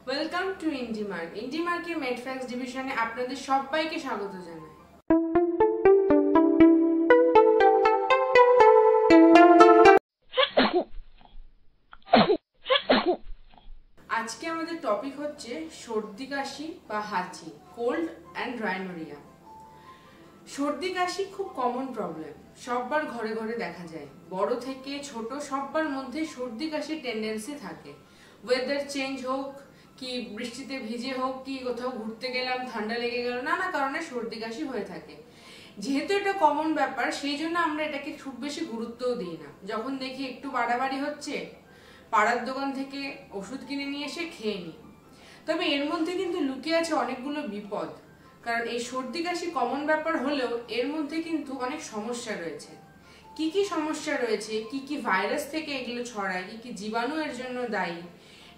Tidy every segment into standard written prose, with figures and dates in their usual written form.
Welcome to indimark। indimark-এর মেডফ্যাক্স ডিভিশনে আপনাদের সবাইকে স্বাগত জানাই। আজকে আমাদের টপিক হচ্ছে সর্দি কাশি বা হাঁচি, কোল্ড অ্যান্ড রাইনোরিয়া। সর্দি কাশি খুব কমন প্রবলেম, সববার ঘরে ঘরে দেখা যায়। বড় থেকে ছোট সববার মধ্যে সর্দি কাশির টেন্ডেন্সি থাকে। ওয়েদার চেঞ্জ হোক, কি বৃষ্টিতে ভিজে হোক, কি কোথাও ঘুরতে গেলাম ঠান্ডা লেগে গেল, নানা কারণে সর্দি কাশি হয়ে থাকে। যেহেতু এটা কমন ব্যাপার, সেই জন্য আমরা এটাকে খুব বেশি গুরুত্বও দিই না। যখন দেখি একটু বাড়াবাড়ি হচ্ছে, পাড়ার দোকান থেকে ওষুধ কিনে নিয়ে এসে খেয়ে নিই। তবে এর মধ্যে কিন্তু লুকিয়ে আছে অনেকগুলো বিপদ। কারণ এই সর্দি কাশি কমন ব্যাপার হলেও এর মধ্যে কিন্তু অনেক সমস্যা রয়েছে। কি কি সমস্যা রয়েছে, কি কি ভাইরাস থেকে এগুলো ছড়ায়, কি কি জীবাণু এর জন্য দায়ী,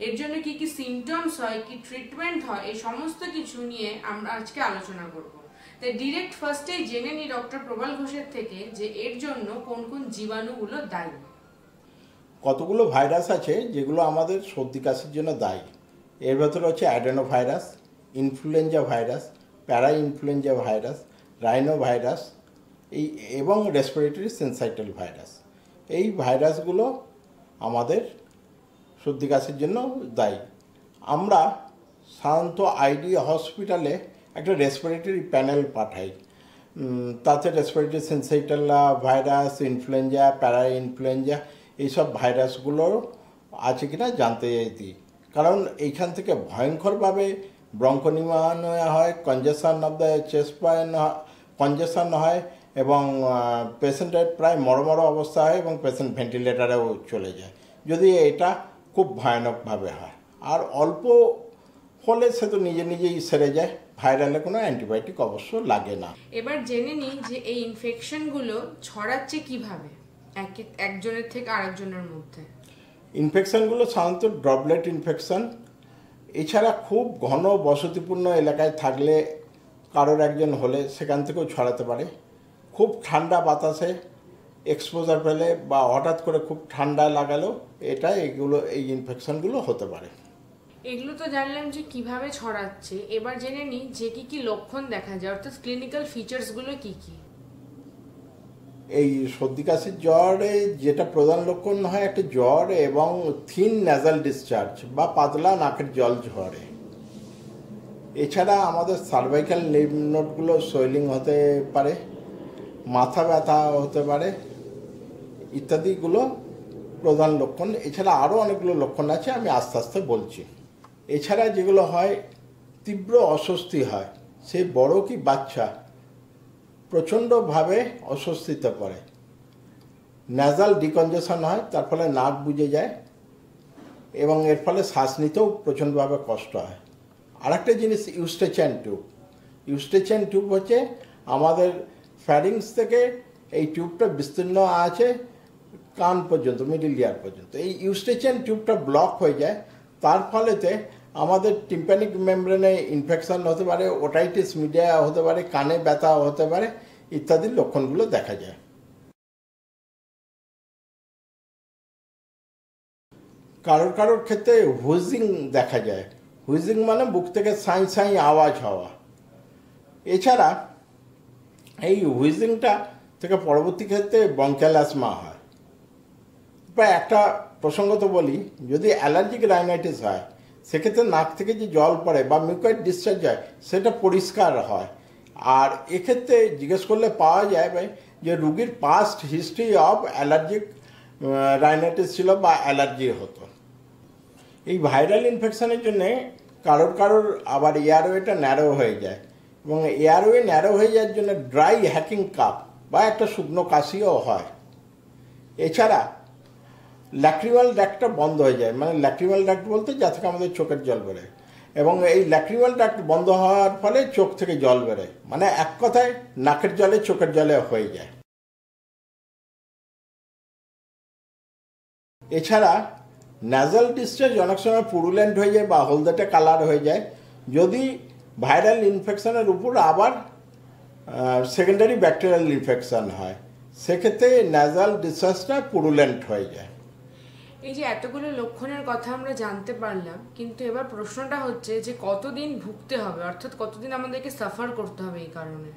এর জন্য কি কি সিমটমস হয়, কি ট্রিটমেন্ট হয়, এই সমস্ত কিছু নিয়ে আমরা আজকে আলোচনা করব। তাই ডিরেক্ট ফার্স্টেই জেনে নিই ডক্টর প্রবাল ঘোষের থেকে যে এর জন্য কোন কোন জীবাণুগুলো দায়ী। কতগুলো ভাইরাস আছে যেগুলো আমাদের সর্দি কাশির জন্য দায়ী। এর ভেতরে হচ্ছে অ্যাডেনো ভাইরাস, ইনফ্লুয়েঞ্জা ভাইরাস, প্যারা ইনফ্লুয়েঞ্জা ভাইরাস, রাইনো ভাইরাস এবং রেসপিরেটরি সিনসাইটাল ভাইরাস। এই ভাইরাসগুলো আমাদের সর্দি কাশির জন্য দায়ী। আমরা সাধারণত আইডি হসপিটালে একটা রেসপিরেটরি প্যানেল পাঠাই। তাতে রেসপিরেটরি সিনসাইটাল ভাইরাস, ইনফ্লুয়েঞ্জা, প্যারা ইনফ্লুয়েঞ্জা এইসব ভাইরাসগুলো আছে কিনা জানতে দিই। কারণ এইখান থেকে ভয়ঙ্করভাবে ব্রঙ্কোনিউমোনিয়া হয়, কনজেশন অফ দ্য চেস্ট কনজেশন হয় এবং পেশেন্টের প্রায় মরমর অবস্থা হয় এবং পেশেন্ট ভেন্টিলেটারেও চলে যায় যদি এটা খুব ভয়ানকভাবে হয়। আর অল্প হলে সে তো নিজে নিজেই সেরে যায়, ভাইরালে কোনো অ্যান্টিবায়োটিক অবশ্য লাগে না। এবার জেনে নিই যে এই ইনফেকশনগুলো ছড়াচ্ছে কিভাবে একজনের থেকে আরেকজনের মধ্যে। ইনফেকশনগুলো সাধারণত ড্রপলেট ইনফেকশন। এছাড়া খুব ঘন বসতিপূর্ণ এলাকায় থাকলে কারোর একজন হলে সেখান থেকেও ছড়াতে পারে। খুব ঠান্ডা বাতাসে এক্সপোজার পেলে বা হঠাৎ করে খুব ঠান্ডা লাগালেও এই ইনফেকশনগুলো হতে পারে। এগুলো তো জানলাম যে কিভাবে ছড়াচ্ছে। এবার জেনে নিই যে কি কি লক্ষণ দেখা যায়, অর্থাৎ ক্লিনিক্যাল ফিচার্সগুলো কি কি। এই সর্দি কাশির জ্বরে যেটা প্রধান লক্ষণ হয় একটা জ্বর এবং থিন ন্যাজাল ডিসচার্জ বা পাতলা নাকের জল ঝরে। এছাড়া আমাদের সার্ভাইকাল লিম্ফ নোডগুলো সোয়েলিং হতে পারে, মাথা ব্যথা হতে পারে ইত্যাদিগুলো প্রধান লক্ষণ। এছাড়া আরও অনেকগুলো লক্ষণ আছে, আমি আস্তে আস্তে বলছি। এছাড়া যেগুলো হয়, তীব্র অস্বস্তি হয়, সে বড় কি বাচ্চা প্রচণ্ডভাবে অস্বস্তিতে পড়ে। ন্যাজাল ডিকনজেশন হয়, তার ফলে নাক বুজে যায় এবং এর ফলে শ্বাস নিতেও প্রচণ্ডভাবে কষ্ট হয়। আরেকটা জিনিস ইউস্টেচিয়ান টিউব। ইউস্টেচিয়ান টিউব হচ্ছে আমাদের ফ্যারিংস থেকে এই টিউবটা বিস্তীর্ণ আছে কান পর্যন্ত, মিডল ইয়ার পর্যন্ত। এই ইউস্টেচিয়ান টিউবটা ব্লক হয়ে যায়, তার ফলেতে আমাদের টিম্প্যানিক মেমব্রেনে ইনফেকশন হতে পারে, ওটাইটিস মিডিয়া হতে পারে, কানে ব্যথা হতে পারে ইত্যাদি লক্ষণগুলো দেখা যায়। কারোর ক্ষেত্রে হুইজিং দেখা যায়। হুইজিং মানে বুক থেকে সাঁই সাঁই আওয়াজ হওয়া। এছাড়া এই হুইজিংটা থেকে পরবর্তী ক্ষেত্রে ব্রঙ্কিয়াল অ্যাজমা হয়। প্রায় একটা প্রসঙ্গত বলি, যদি অ্যালার্জিক রাইনাইটিস হয় সেক্ষেত্রে নাক থেকে যে জল পড়ে বা মিউকয়েড ডিসচার্জ হয় সেটা পরিষ্কার হয়। আর এক্ষেত্রে জিজ্ঞেস করলে পাওয়া যায় যে রুগীর past history of allergic rhinitis ছিল বা অ্যালার্জি হতো। এই ভাইরাল ইনফেকশনের জন্যে কারোর আবার এয়ারওয়েটা ন্যারো হয়ে যায় এবং এয়ারওয়ে ন্যারো হয়ে যাওয়ার জন্য ড্রাই হ্যাকিং কাপ বা একটা শুকনো কাশিও হয়। এছাড়া ল্যাক্রিমাল ডাক্টটা বন্ধ হয়ে যায়, মানে ল্যাক্রিমাল ডাক্ট বলতে যা থেকে আমাদের চোখের জল বেরোয়, এবং এই ল্যাক্রিমাল ডাক্ট বন্ধ হওয়ার ফলে চোখ থেকে জল বেরোয়, মানে এক কথায় নাকের জলে চোখের জলে হয়ে যায়। এছাড়া ন্যাজাল ডিসচার্জ অনেক সময় পুরুলেন্ট হয়ে যায় বা হলদেটে কালার হয়ে যায় যদি ভাইরাল ইনফেকশনের উপর আবার সেকেন্ডারি ব্যাকটেরিয়াল ইনফেকশন হয়, সেক্ষেত্রে ন্যাজাল ডিসচার্জটা পুরুলেন্ট হয়ে যায়। এই যে এতগুলো লক্ষণের কথা আমরা জানতে পারলাম, কিন্তু এবার প্রশ্নটা হচ্ছে যে কতদিন ভুগতে হবে, অর্থাৎ কতদিন আমাদেরকে সাফার করতে হবে এই কারণে।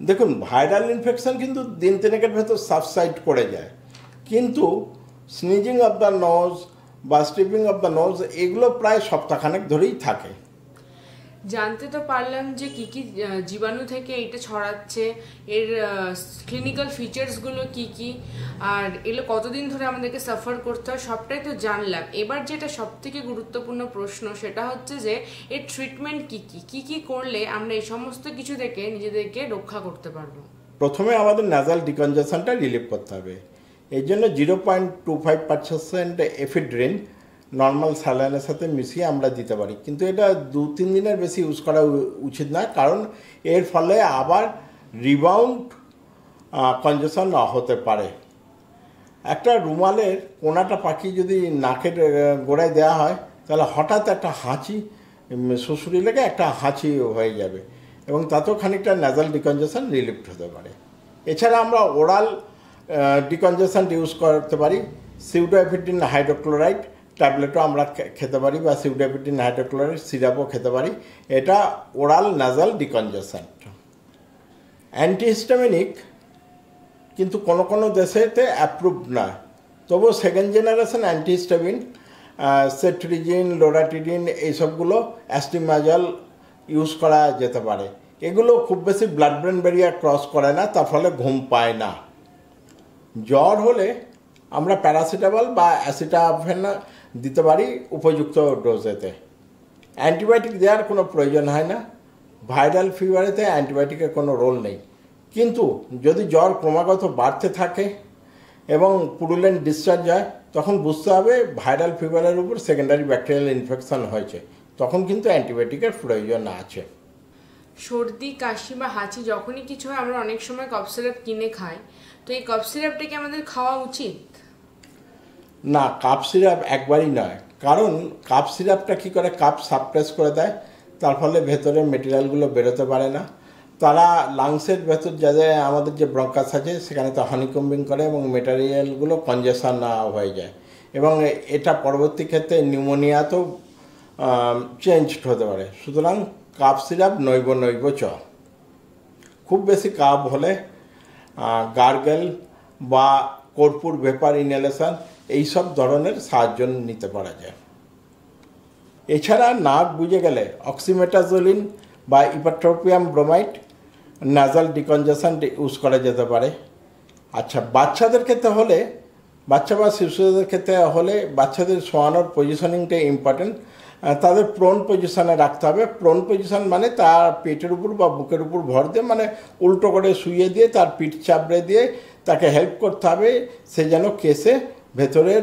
দেখুন, ভাইরাল ইনফেকশন কিন্তু দিন তিনেকের ভেতর সাবসাইড করে যায়, কিন্তু স্নিজিং অফ দ্য নোজ বা স্টিপিং অফ দ্য নোজ এগুলো প্রায় সপ্তাহখানেক ধরেই থাকে। জানতে তো পারলাম যে কি কি জীবাণু থেকে এটা ছড়াচ্ছে, এর ক্লিনিক্যাল ফিচার্সগুলো কি কি, আর এগুলো কতদিন ধরে আমাদেরকে সাফার করতে হয় সবটাই তো জানলাম। এবার যেটা সবথেকে গুরুত্বপূর্ণ প্রশ্ন সেটা হচ্ছে যে এর ট্রিটমেন্ট কি কি করলে আমরা এই সমস্ত কিছু থেকে নিজেদেরকে রক্ষা করতে পারবো। প্রথমে আমাদের নাজাল ডিকনজেশনটা রিলিভ করতে হবে। এই জন্য 0.25% এফিড্রিন নর্মাল স্যালাইনের সাথে মিশিয়ে আমরা দিতে পারি, কিন্তু এটা 2-3 দিনের বেশি ইউজ করা উচিত না, কারণ এর ফলে আবার রিবাউন্ড কনজেশন হতে পারে। একটা রুমালের কোনাটা পাকিয়ে যদি নাকের গোড়ায় দেওয়া হয় তাহলে হঠাৎ একটা হাঁচি, শ্বশুরি লেগে একটা হাঁচি হয়ে যাবে, এবং তাতেও খানিকটা নাজাল ডিকনজেশন রিলিফ হতে পারে। এছাড়া আমরা ওরাল ডিকনজেশন ইউজ করতে পারি। সিউডোএফিড্রিন হাইড্রোক্লোরাইড ট্যাবলেটও আমরা খেতে পারি, বা সিউডোএফিড্রিন হাইড্রোক্লোরাইড সিরাপও খেতে পারি। এটা ওরাল নাজাল ডিকনজেশন। অ্যান্টিহিস্টামিনিক কিন্তু কোনো দেশেতে অ্যাপ্রুভড না, তবুও সেকেন্ড জেনারেশন অ্যান্টিহিস্টামিন সেট্রিজিন, লোরাটিডিন এইসবগুলো, অ্যাস্টিমাজল ইউজ করা যেতে পারে। এগুলো খুব বেশি ব্লাড ব্রেন ব্যারিয়ার ক্রস করে না, তার ফলে ঘুম পায় না। জ্বর হলে আমরা প্যারাসিটামল বা অ্যাসিটাফেন দিতে পারি উপযুক্ত ডোজেতে। অ্যান্টিবায়োটিক দেওয়ার কোনো প্রয়োজন হয় না। ভাইরাল ফিভারেতে অ্যান্টিবায়োটিকের কোনো রোল নেই, কিন্তু যদি জ্বর ক্রমাগত বাড়তে থাকে এবং পুরুলেন্ট ডিসচার্জ হয়, তখন বুঝতে হবে ভাইরাল ফিভারের উপর সেকেন্ডারি ব্যাকটেরিয়াল ইনফেকশন হয়েছে, তখন কিন্তু অ্যান্টিবায়োটিকের প্রয়োজন আছে। সর্দি, কাশি বা হাঁচি যখনই কিছু হয় আমরা অনেক সময় কফ সিরাপ কিনে খাই, তো এই কফ সিরাপটা কি আমাদের খাওয়া উচিত? না, কাপ সিরাপ একবারই নয়, কারণ কাপ সিরাপটা কী করে, কাপ সাপ্রেস করে দেয়, তার ফলে ভেতরের মেটেরিয়ালগুলো বেরোতে পারে না। তারা লাংসের ভেতর আমাদের যে ব্রঙ্কাস আছে সেখানে তো হানিকম্বিং করে এবং মেটেরিয়ালগুলো কনজেশন হয়ে যায়, এবং এটা পরবর্তী ক্ষেত্রে নিউমোনিয়াতেও চেঞ্জড হতে পারে। সুতরাং কাপ সিরাপ নৈব চ। খুব বেশি কাপ হলে গার্গেল বা কর্পূর ভেপার ইনহেলেশন এইসব ধরনের সাহায্য নিতে পারা যায়। এছাড়া নাক বুজে গেলে অক্সিমেটাজোলিন বা ইপাট্রোপিয়াম ব্রোমাইড নাজাল ডিকনজেশন ইউজ করা যেতে পারে। আচ্ছা, বাচ্চাদের ক্ষেত্রে হলে, বাচ্চা বা শিশুদের ক্ষেত্রে হলে বাচ্চাদের শোয়ানোর পজিশনিংটা ইম্পর্টেন্ট। তাদের প্রোন পজিশনে রাখতে হবে। প্রোন পজিশন মানে তার পেটের উপর বা বুকের উপর ভর দিয়ে, মানে উল্টো করে শুইয়ে দিয়ে তার পিঠ চাপড়ে দিয়ে তাকে হেল্প করতে হবে, সে যেন কেসে ভেতরের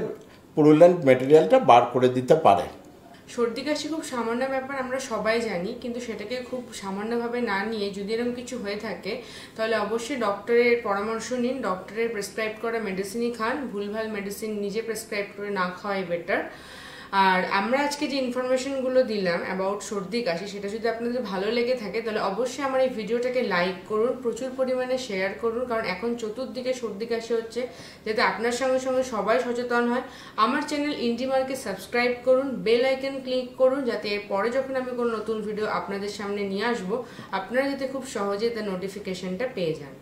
পুরুলেন্ট মেটেরিয়ালটা বার করে দিতে পারে। সর্দি কাশি খুব সামান্য ব্যাপার, আমরা সবাই জানি, কিন্তু সেটাকে খুব সামান্যভাবে না নিয়ে যদি এরকম কিছু হয়ে থাকে তাহলে অবশ্যই ডক্টরের পরামর্শ নিন, ডক্টরের প্রেসক্রাইব করা মেডিসিনই খান। ভুলভাল মেডিসিন নিজে প্রেসক্রাইব করে না খাওয়াই বেটার। আর আমরা আজকে যে ইনফরমেশনগুলো দিলাম অ্যাবাউট সর্দি কাশি, সেটা যদি আপনাদের ভালো লেগে থাকে তাহলে অবশ্যই আমার এই ভিডিওটাকে লাইক করুন, প্রচুর পরিমাণে শেয়ার করুন, কারণ এখন চতুর্দিকে সর্দি কাশি হচ্ছে, যাতে আপনার সঙ্গে সঙ্গে সবাই সচেতন হয়। আমার চ্যানেল ইন্ডিমার্কে সাবস্ক্রাইব করুন, বেল আইকন ক্লিক করুন, যাতে এরপরে যখন আমি কোনো নতুন ভিডিও আপনাদের সামনে নিয়ে আসবো আপনারা যাতে খুব সহজে তার নোটিফিকেশনটা পেয়ে যান।